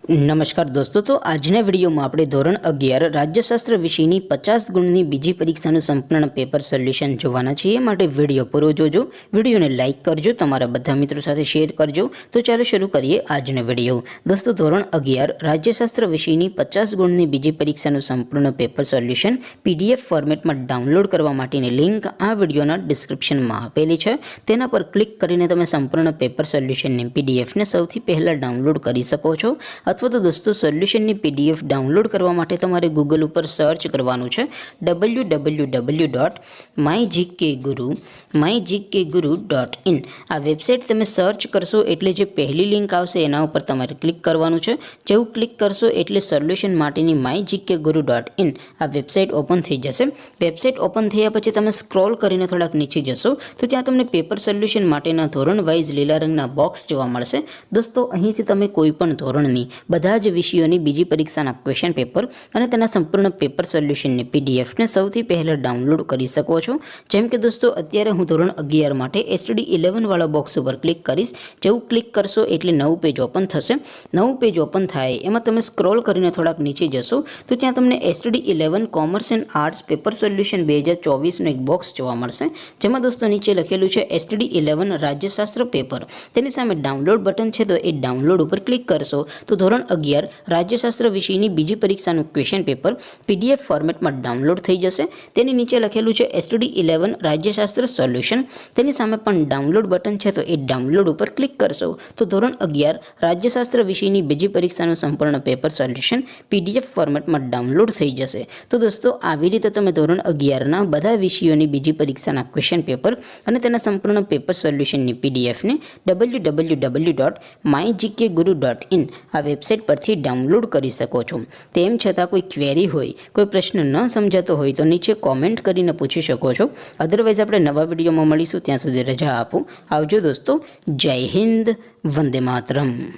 નમસ્કાર દોસ્તો, તો આજના વિડીયોમાં આપણે ધોરણ 11 રાજ્યશાસ્ત્ર વિષયની 50 ગુણની બીજી પરીક્ષાનું સંપૂર્ણ પેપર સોલ્યુશન જોવાના છીએ. માટે વિડીયો પૂરો જોજો, વિડીયોને લાઇક કરજો, તમારા બધા મિત્રો સાથે શેર કરજો. તો ચાલો શરૂ કરીએ આજનો વિડીયો. દોસ્તો, ધોરણ 11 રાજ્યશાસ્ત્ર વિષયની 50 ગુણની બીજી પરીક્ષાનું સંપૂર્ણ પેપર સોલ્યુશન PDF ફોર્મેટમાં ડાઉનલોડ કરવા માટેની લિંક આ વિડીયોના ડિસ્ક્રિપ્શનમાં આપેલી છે. તેના પર ક્લિક કરીને તમે સંપૂર્ણ પેપર સોલ્યુશનની PDFને સૌથી પહેલાં ડાઉનલોડ કરી શકો છો. અથવા તો દોસ્તો, સોલ્યુશનની PDF ડાઉનલોડ કરવા માટે તમારે ગૂગલ ઉપર સર્ચ કરવાનું છે www.mygkguru.in. આ વેબસાઇટ તમે સર્ચ કરશો એટલે જે પહેલી લિંક આવશે એના ઉપર તમારે ક્લિક કરવાનું છે. જેવું ક્લિક કરશો એટલે સોલ્યુશન માટેની mygkguru.in આ વેબસાઇટ ઓપન થઈ જશે. વેબસાઇટ ઓપન થયા પછી તમે સ્ક્રોલ કરીને થોડાક નીચે જશો તો ત્યાં તમને પેપર સોલ્યુશન માટેના ધોરણ વાઇઝ લીલા રંગના બોક્સ જોવા મળશે. દોસ્તો, અહીંથી તમે કોઈ પણ ધોરણની બધા જ વિષયોની બીજી પરીક્ષાના ક્વેશ્ચન પેપર અને તેના સંપૂર્ણ પેપર સોલ્યુશનની PDFને સૌથી પહેલાં ડાઉનલોડ કરી શકો છો. જેમ કે દોસ્તો, અત્યારે હું ધોરણ 11 માટે STD 11 વાળા બોક્સ ઉપર ક્લિક કરીશ. જેવું ક્લિક કરશો એટલે નવું પેજ ઓપન થશે. નવું પેજ ઓપન થાય એમાં તમે સ્ક્રોલ કરીને થોડાક નીચે જશો તો ત્યાં તમને STD 11 commerce and arts paper solution 2024નું એક બોક્સ જોવા મળશે. જેમાં દોસ્તો નીચે લખેલું છે STD 11 રાજ્યશાસ્ત્ર પેપર. તેની સામે ડાઉનલોડ બટન છે, તો એ ડાઉનલોડ ઉપર ક્લિક કરશો તો ધોરણ 11 રાજ્યશાસ્ત્ર વિષયની બીજી પરીક્ષાનું ક્વેશ્ચન પેપર PDF ફોર્મેટમાં ડાઉનલોડ થઈ જશે. તેની નીચે લખેલું છે STD 11 રાજ્યશાસ્ત્ર સોલ્યુશન. તેની સામે પણ ડાઉનલોડ બટન છે, તો એ ડાઉનલોડ ઉપર ક્લિક કરશો તો ધોરણ 11 રાજ્યશાસ્ત્ર વિષયની બીજી પરીક્ષાનું સંપૂર્ણ પેપર સોલ્યુશન PDF ફોર્મેટમાં ડાઉનલોડ થઈ જશે. તો દોસ્તો, આવી રીતે તમે ધોરણ 11ના બધા વિષયોની બીજી પરીક્ષાના ક્વેશ્ચન પેપર અને તેના સંપૂર્ણ પેપર સોલ્યુશનની PDFને www.mygkguru.in આ વેબસાઇટ પરથી ડાઉનલોડ કરી શકો છો. તેમ છતાં કોઈ ક્વેરી હોય, કોઈ પ્રશ્ન ન સમજાતો હોય તો નીચે કોમેન્ટ કરીને પૂછી શકો છો. અધરવાઇઝ આપણે નવા વિડીયોમાં મળીશું. ત્યાં સુધી રજા આપો. આવજો દોસ્તો. જય હિન્દ. વંદે માતરમ.